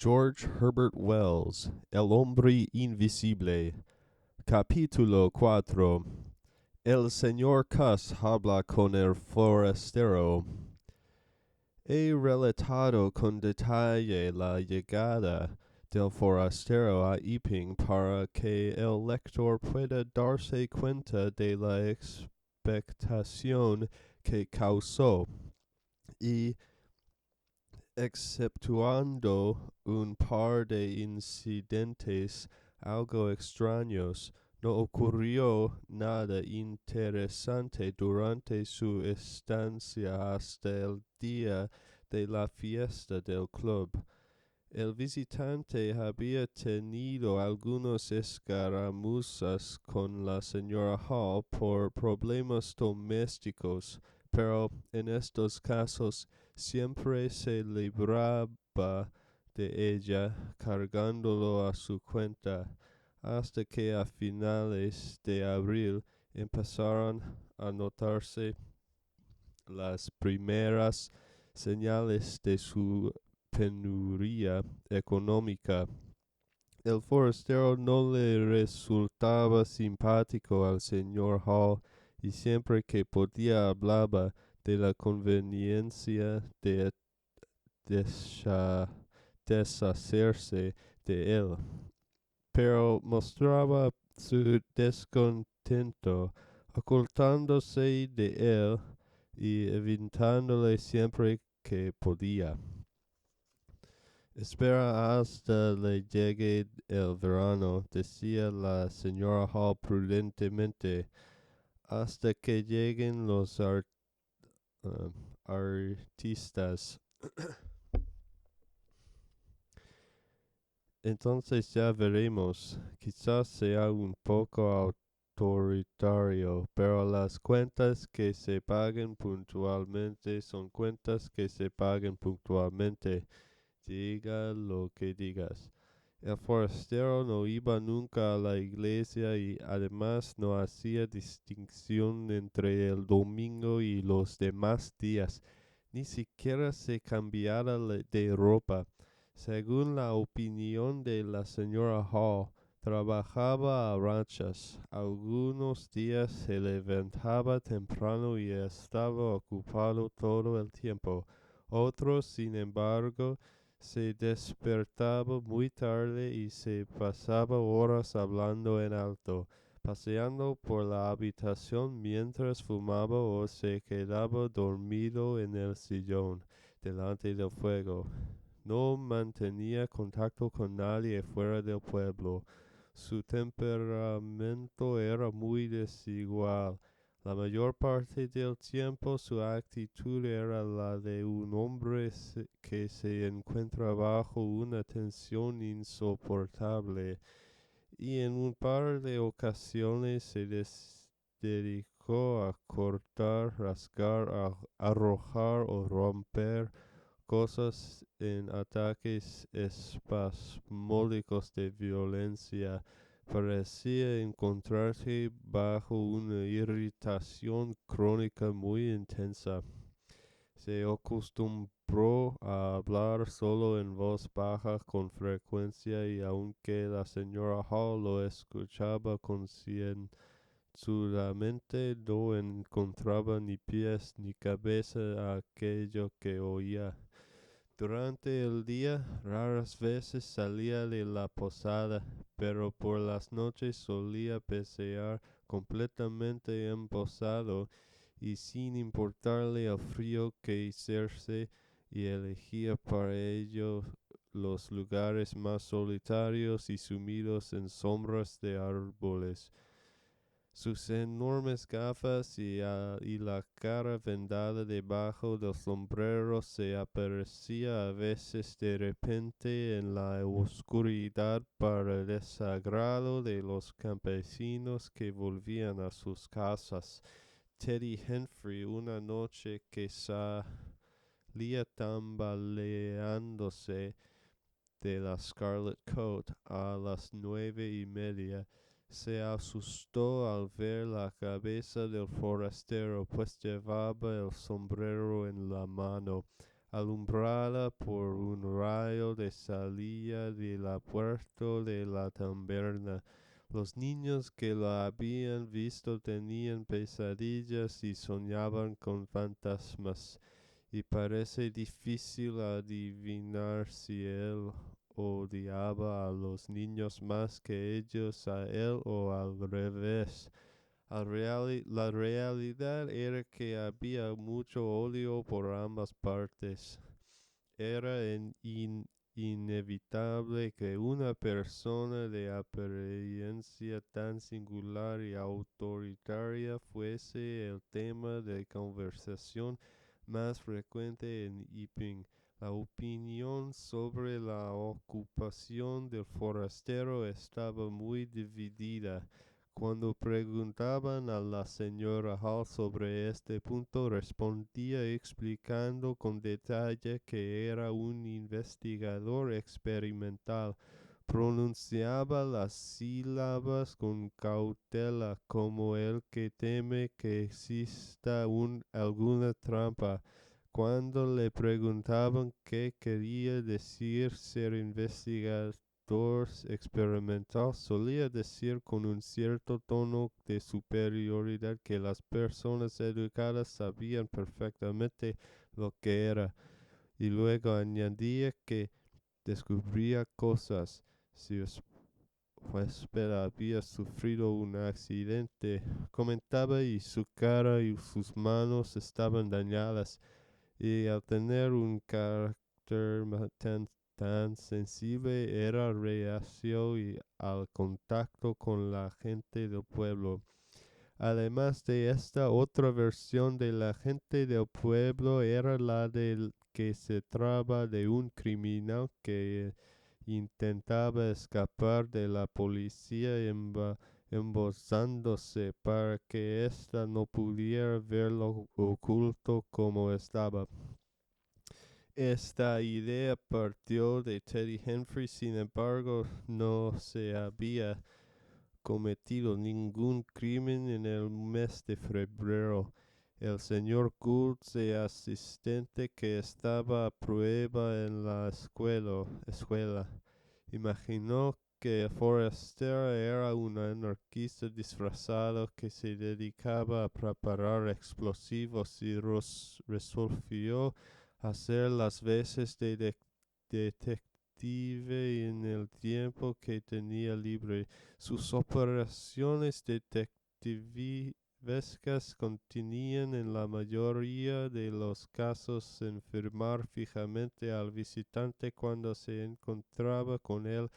George Herbert Wells, El hombre invisible. Capítulo 4. El señor Cuss habla con el forastero. He relatado con detalle la llegada del forastero a Epping para que el lector pueda darse cuenta de la expectación que causó y, exceptuando un par de incidentes algo extraños, no ocurrió nada interesante durante su estancia hasta el día de la fiesta del club. El visitante había tenido algunas escaramuzas con la señora Hall por problemas domésticos, pero en estos casos siempre se libraba de ella cargándolo a su cuenta, hasta que a finales de abril empezaron a notarse las primeras señales de su penuria económica. El forastero no le resultaba simpático al señor Hall y siempre que podía hablaba de la conveniencia de deshacerse de él, pero mostraba su descontento ocultándose de él y evitándole siempre que podía. Espera hasta le llegue el verano, decía la señora Hall prudentemente, hasta que lleguen los artistas. Entonces ya veremos. Quizás sea un poco autoritario, pero las cuentas que se paguen puntualmente son cuentas que se paguen puntualmente. Diga lo que digas. El forastero no iba nunca a la iglesia y además no hacía distinción entre el domingo y los demás días. Ni siquiera se cambiara de ropa. Según la opinión de la señora Hall, trabajaba a rachas. Algunos días se levantaba temprano y estaba ocupado todo el tiempo. Otros, sin embargo, se despertaba muy tarde y se pasaba horas hablando en alto, paseando por la habitación mientras fumaba o se quedaba dormido en el sillón delante del fuego. No mantenía contacto con nadie fuera del pueblo. Su temperamento era muy desigual. La mayor parte del tiempo su actitud era la de un hombre que se encuentra bajo una tensión insoportable, y en un par de ocasiones se dedicó a cortar, rasgar, arrojar o romper cosas en ataques espasmódicos de violencia. Parecía encontrarse bajo una irritación crónica muy intensa. Se acostumbró a hablar solo en voz baja con frecuencia, y aunque la señora Hall lo escuchaba concienzudamente, no encontraba ni pies ni cabeza a aquello que oía. Durante el día raras veces salía de la posada, pero por las noches solía pasear completamente embosado y sin importarle el frío que hiciese, y elegía para ello los lugares más solitarios y sumidos en sombras de árboles. Sus enormes gafas y la cara vendada debajo del sombrero se aparecía a veces de repente en la oscuridad para desagrado de los campesinos que volvían a sus casas. Teddy Humphrey, una noche que salía tambaleándose de la Scarlet Coat a las 9:30, se asustó al ver la cabeza del forastero, pues llevaba el sombrero en la mano. alumbrada por un rayo de salía de la puerta de la taberna. Los niños que la habían visto tenían pesadillas y soñaban con fantasmas, y parece difícil adivinar si él odiaba a los niños más que ellos a él o al revés. La realidad era que había mucho odio por ambas partes. Era inevitable que una persona de apariencia tan singular y autoritaria fuese el tema de conversación más frecuente en Yiping. La opinión sobre la ocupación del forastero estaba muy dividida. Cuando preguntaban a la señora Hall sobre este punto, respondía explicando con detalle que era un investigador experimental. Pronunciaba las sílabas con cautela, como el que teme que exista alguna trampa. Cuando le preguntaban qué quería decir ser investigador experimental, solía decir con un cierto tono de superioridad que las personas educadas sabían perfectamente lo que era, y luego añadía que descubría cosas si huésped había sufrido un accidente. Comentaba y su cara y sus manos estaban dañadas, y al tener un carácter tan sensible era reacio al contacto con la gente del pueblo. Además de esta, otra versión de la gente del pueblo era la del que se trataba de un criminal que intentaba escapar de la policía embozándose para que ésta no pudiera verlo oculto como estaba. Esta idea partió de Teddy Humphrey, sin embargo, no se había cometido ningún crimen en el mes de febrero. El señor Gould, el asistente que estaba a prueba en la escuela, imaginó que el forastero era un anarquista disfrazado que se dedicaba a preparar explosivos y resolvió hacer las veces de detective en el tiempo que tenía libre. Sus operaciones detectivescas contenían en la mayoría de los casos enfermar fijamente al visitante cuando se encontraba con él,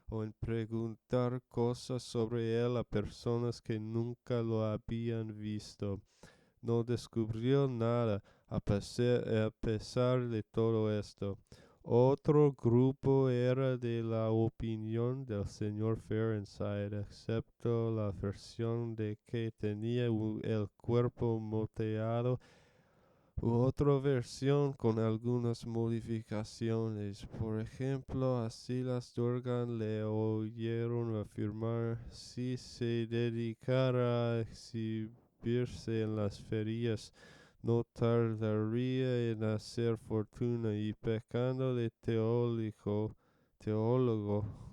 o en preguntar cosas sobre él a personas que nunca lo habían visto. No descubrió nada a pesar de todo esto. Otro grupo era de la opinión del señor Fahrenheit, excepto la versión de que tenía el cuerpo moteado, u otra versión con algunas modificaciones. Por ejemplo, así las Durgan le oyeron afirmar si se dedicara a exhibirse en las ferias, no tardaría en hacer fortuna, y pecando de teólogo,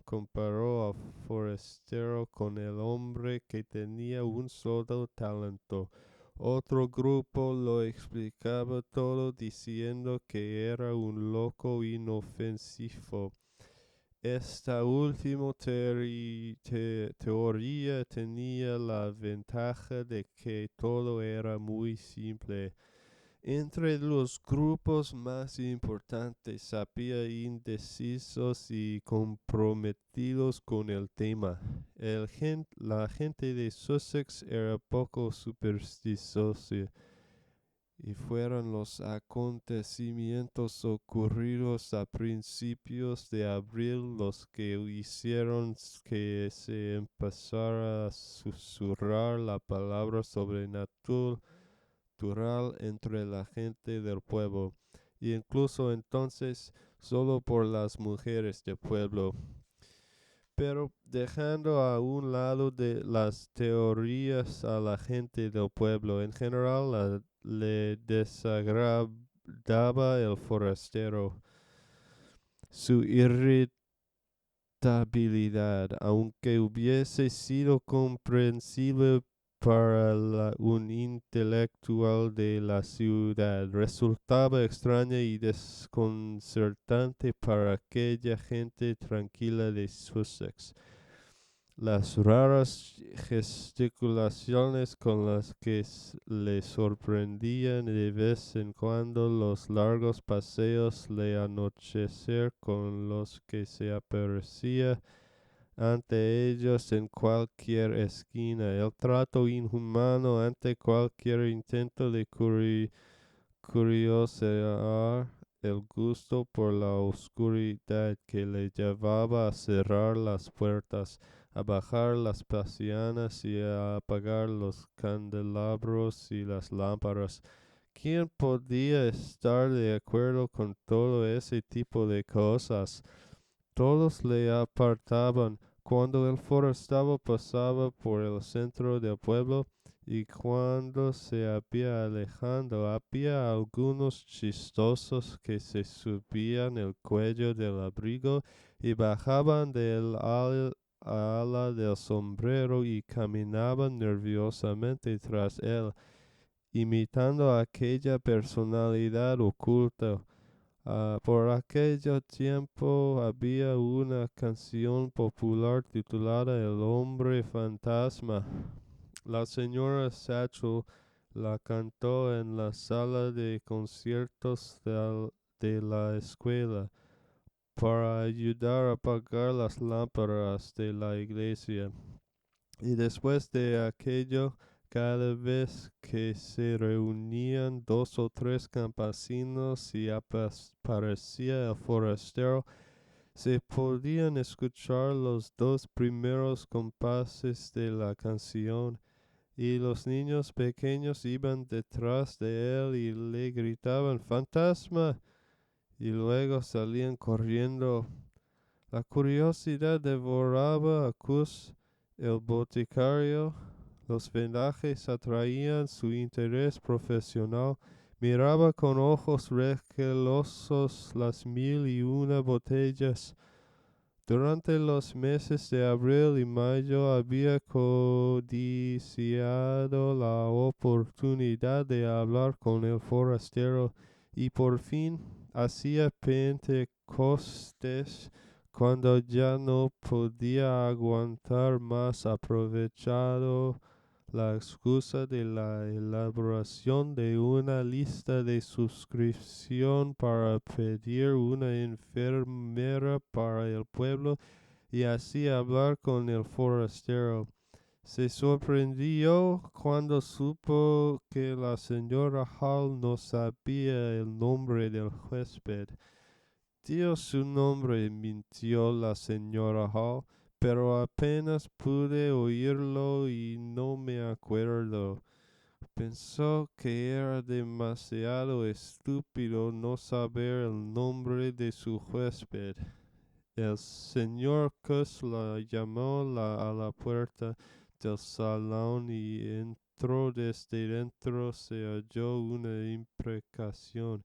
comparó a forastero con el hombre que tenía un solo talento. Otro grupo lo explicaba todo diciendo que era un loco inofensivo. Esta última teoría tenía la ventaja de que todo era muy simple. Entre los grupos más importantes había indecisos y comprometidos con el tema. La gente de Sussex era poco supersticiosa, y fueron los acontecimientos ocurridos a principios de abril los que hicieron que se empezara a susurrar la palabra sobrenatural entre la gente del pueblo, y incluso entonces solo por las mujeres del pueblo. Pero dejando a un lado de las teorías a la gente del pueblo, en general le desagradaba guardaba el forastero. Su irritabilidad, aunque hubiese sido comprensible para un intelectual de la ciudad, resultaba extraña y desconcertante para aquella gente tranquila de Sussex. Las raras gesticulaciones con las que le sorprendían de vez en cuando, los largos paseos de anochecer con los que se aparecía ante ellos en cualquier esquina, el trato inhumano ante cualquier intento de curiosear, el gusto por la oscuridad que le llevaba a cerrar las puertas, a bajar las persianas y a apagar los candelabros y las lámparas. ¿Quién podía estar de acuerdo con todo ese tipo de cosas? Todos le apartaban. Cuando el forastero pasaba por el centro del pueblo y cuando se había alejando, había algunos chistosos que se subían el cuello del abrigo y bajaban del ala del sombrero y caminaban nerviosamente tras él, imitando aquella personalidad oculta. Por aquel tiempo había una canción popular titulada El hombre fantasma. La señora Satchel la cantó en la sala de conciertos de la escuela para ayudar a apagar las lámparas de la iglesia. Y después de aquello, cada vez que se reunían 2 o 3 campesinos y aparecía el forastero, se podían escuchar los 2 primeros compases de la canción, y los niños pequeños iban detrás de él y le gritaban «¡Fantasma!» y luego salían corriendo. La curiosidad devoraba a Cus, el boticario. Los vendajes atraían su interés profesional. Miraba con ojos recelosos las 1001 botellas. Durante los meses de abril y mayo había codiciado la oportunidad de hablar con el forastero, y por fin, hacia Pentecostés, cuando ya no podía aguantar más, aprovechado la excusa de la elaboración de una lista de suscripción para pedir una enfermera para el pueblo y así hablar con el forastero. Se sorprendió cuando supo que la señora Hall no sabía el nombre del huésped. Dio su nombre, mintió la señora Hall, pero apenas pude oírlo y no me acuerdo. Pensó que era demasiado estúpido no saber el nombre de su huésped. El señor Cus la llamó a la puerta del salón y entró. Desde dentro se oyó una imprecación.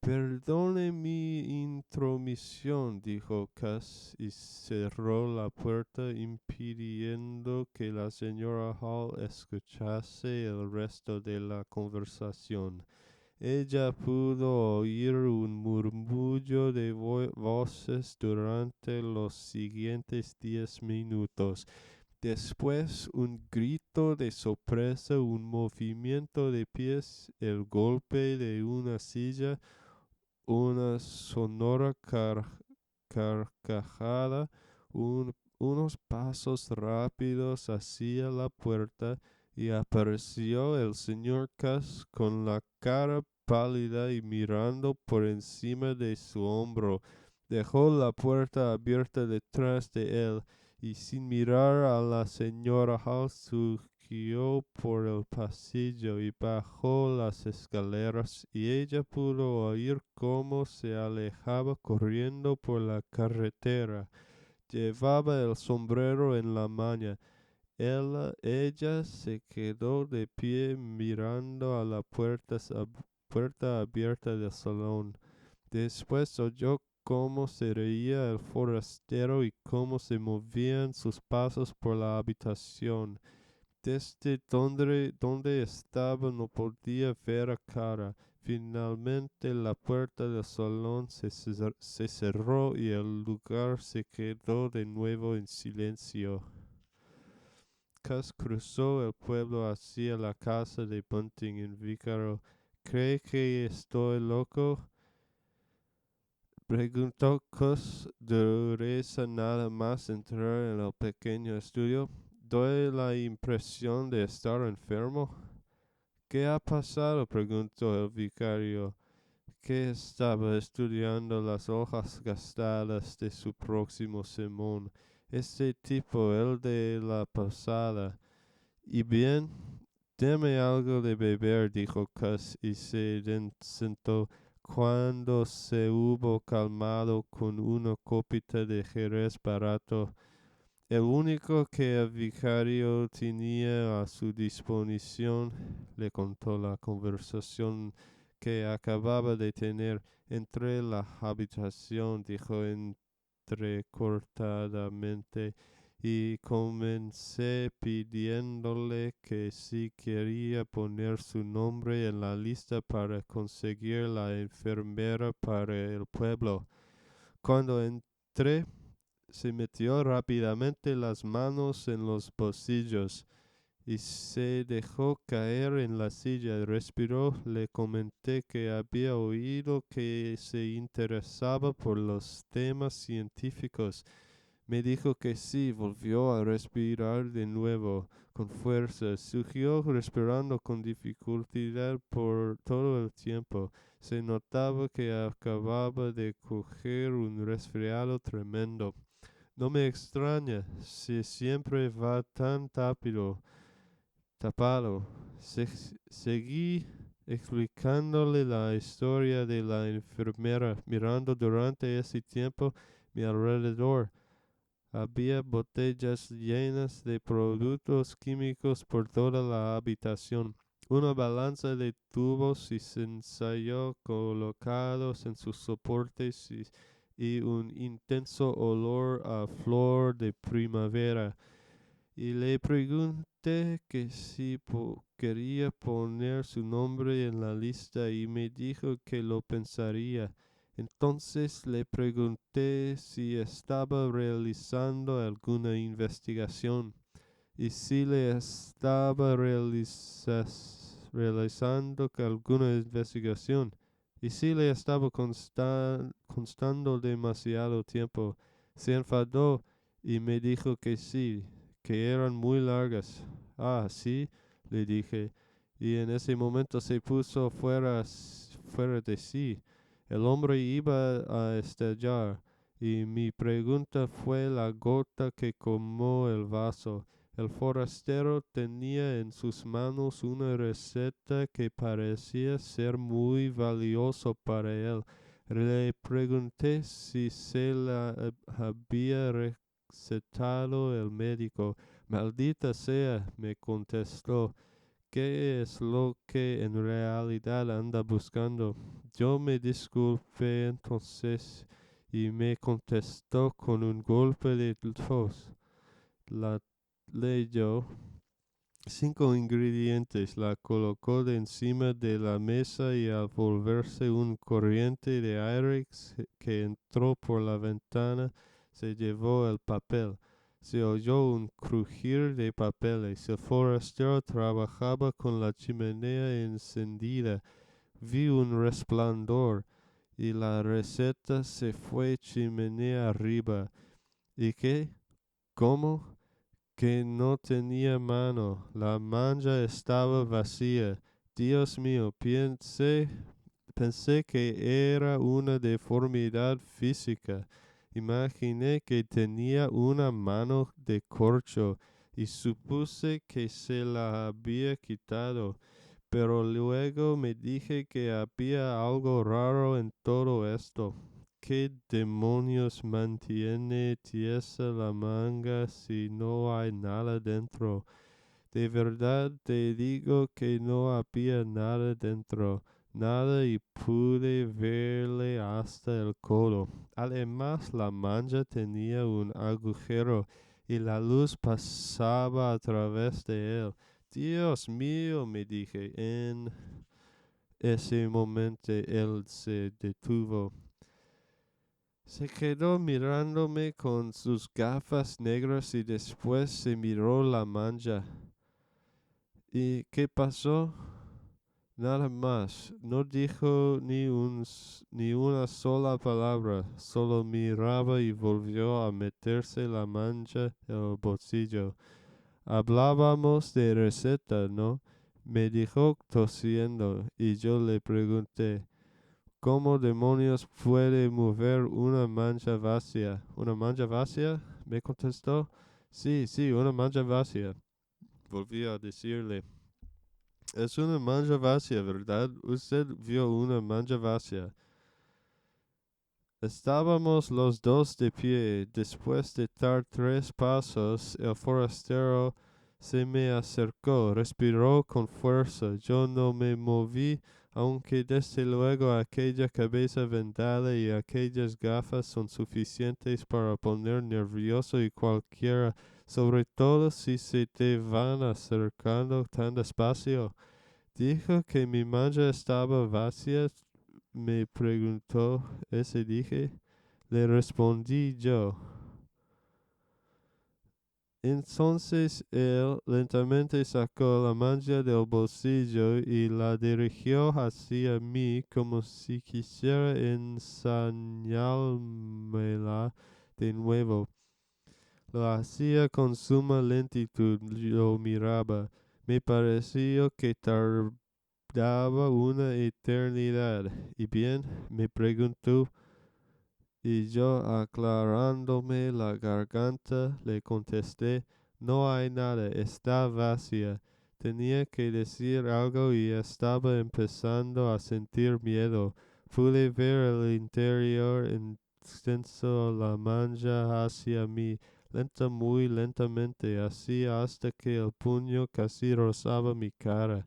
«Perdone mi intromisión», dijo Cass, y cerró la puerta impidiendo que la señora Hall escuchase el resto de la conversación. Ella pudo oír un murmullo de voces durante los siguientes 10 minutos. Después un grito de sorpresa, un movimiento de pies, el golpe de una silla, una sonora carcajada, unos pasos rápidos hacia la puerta, y apareció el señor Cass con la cara pálida y mirando por encima de su hombro. Dejó la puerta abierta detrás de él y sin mirar a la señora Hall siguió por el pasillo y bajó las escaleras, y ella pudo oír cómo se alejaba corriendo por la carretera. Llevaba el sombrero en la mano. Ella se quedó de pie mirando a la puerta puerta abierta del salón. Después oyó cómo se reía el forastero y cómo se movían sus pasos por la habitación. Desde donde estaba no podía ver a cara. Finalmente la puerta del salón se cerró y el lugar se quedó de nuevo en silencio. Cass cruzó el pueblo hacia la casa de Bunting en Vícaro. ¿Cree que estoy loco?, preguntó Cass de risa nada más entrar en el pequeño estudio. ¿Doy la impresión de estar enfermo? ¿Qué ha pasado?, preguntó el vicario, que estaba estudiando las hojas gastadas de su próximo sermón. Este tipo, el de la pasada. ¿Y bien? Deme algo de beber, dijo Cass, y se sentó. Cuando se hubo calmado con una copita de jerez barato, el único que el vicario tenía a su disposición, le contó la conversación que acababa de tener. Entre la habitación, dijo entrecortadamente, y comencé pidiéndole que si quería poner su nombre en la lista para conseguir la enfermera para el pueblo. Cuando entré, se metió rápidamente las manos en los bolsillos y se dejó caer en la silla. Respiró. Le comenté que había oído que se interesaba por los temas científicos. Me dijo que sí. Volvió a respirar de nuevo con fuerza. Siguió respirando con dificultad por todo el tiempo. Se notaba que acababa de coger un resfriado tremendo. No me extraña, si siempre va tan tapado. Seguí explicándole la historia de la enfermera, mirando durante ese tiempo mi alrededor. Había botellas llenas de productos químicos por toda la habitación. Una balanza de tubos y ensayo colocados en sus soportes y un intenso olor a flor de primavera. Y le pregunté que si quería poner su nombre en la lista y me dijo que lo pensaría. Entonces le pregunté si estaba realizando alguna investigación y si le estaba realizando alguna investigación y si le estaba constando demasiado tiempo. Se enfadó y me dijo que sí, que eran muy largas. Ah, sí, le dije, y en ese momento se puso fuera de sí. El hombre iba a estallar, y mi pregunta fue la gota que colmó el vaso. El forastero tenía en sus manos una receta que parecía ser muy valioso para él. Le pregunté si se la había recetado el médico. Maldita sea, me contestó. ¿Qué es lo que en realidad anda buscando? Yo me disculpé entonces y me contestó con un golpe de tos. La leyó. 5 ingredientes, la colocó de encima de la mesa y al volverse un corriente de aire que entró por la ventana, se llevó el papel. Se oyó un crujir de papeles. El forastero trabajaba con la chimenea encendida. Vi un resplandor y la receta se fue chimenea arriba. ¿Y qué? ¿Cómo? Que no tenía mano, la manga estaba vacía. Dios mío, pensé que era una deformidad física. Imaginé que tenía una mano de corcho y supuse que se la había quitado. Pero luego me dije que había algo raro en todo esto. ¿Qué demonios mantiene tiesa la manga si no hay nada dentro? De verdad te digo que no había nada dentro. nada y pude verle hasta el codo. Además, la manja tenía un agujero y la luz pasaba a través de él. Dios mío, me dije. En ese momento él se detuvo. Se quedó mirándome con sus gafas negras y después se miró la manja. ¿Y qué pasó? Nada más. No dijo ni una sola palabra. Solo miraba y volvió a meterse la manja en el bolsillo. Hablábamos de receta, ¿no? Me dijo tosiendo y yo le pregunté, ¿cómo demonios puede mover una mancha vacía? ¿Una mancha vacía? Me contestó. Sí, una mancha vacía. Volví a decirle, es una mancha vacía, ¿verdad? Usted vio una mancha vacía. Estábamos los dos de pie. Después de dar 3 pasos, el forastero se me acercó, respiró con fuerza. Yo no me moví, aunque desde luego aquella cabeza vendada y aquellas gafas son suficientes para poner nervioso y cualquiera, sobre todo si se te van acercando tan despacio. Dijo que mi mancha estaba vacía, me preguntó ese dije. Le respondí yo. Entonces él lentamente sacó la mancha del bolsillo y la dirigió hacia mí como si quisiera enseñármela de nuevo. Lo hacía con suma lentitud, yo miraba. Me pareció que tardaba una eternidad. ¿Y bien? Me preguntó. Y yo, aclarándome la garganta, le contesté, no hay nada, está vacía. Tenía que decir algo y estaba empezando a sentir miedo. Pude ver el interior extenso, la mancha hacia mí, muy lentamente, así hasta que el puño casi rozaba mi cara.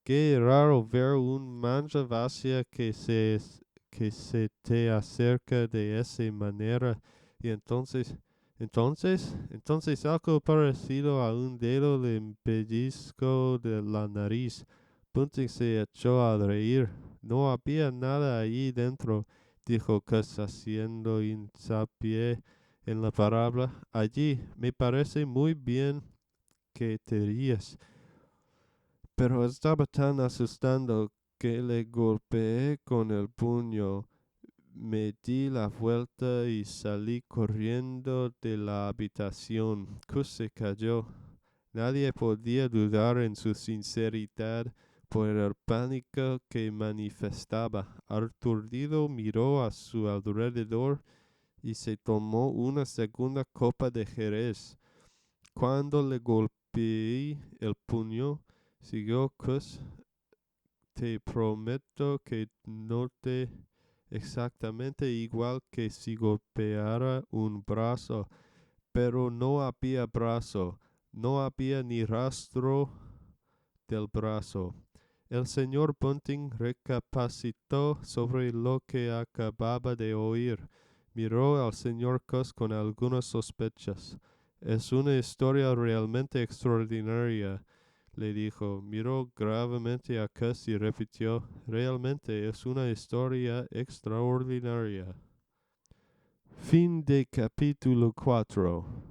Qué raro ver un mancha vacía que se te acerca de esa manera. Y entonces algo parecido a un dedo le pellizco de la nariz. Bunting se echó a reír. No había nada allí dentro, dijo Gus haciendo hincapié en la palabra. Allí, me parece muy bien que te rías, pero estaba tan asustado que le golpeé con el puño. Me di la vuelta y salí corriendo de la habitación. Kus se cayó. Nadie podía dudar en su sinceridad por el pánico que manifestaba. Aturdido miró a su alrededor y se tomó una segunda copa de Jerez. Cuando le golpeé el puño, siguió Kus, te prometo que noté exactamente igual que si golpeara un brazo, pero no había brazo, no había ni rastro del brazo. El señor Bunting recapacitó sobre lo que acababa de oír. Miró al señor Cus con algunas sospechas. Es una historia realmente extraordinaria, le dijo. Miró gravemente a Cus y repitió, realmente es una historia extraordinaria. Fin de capítulo 4.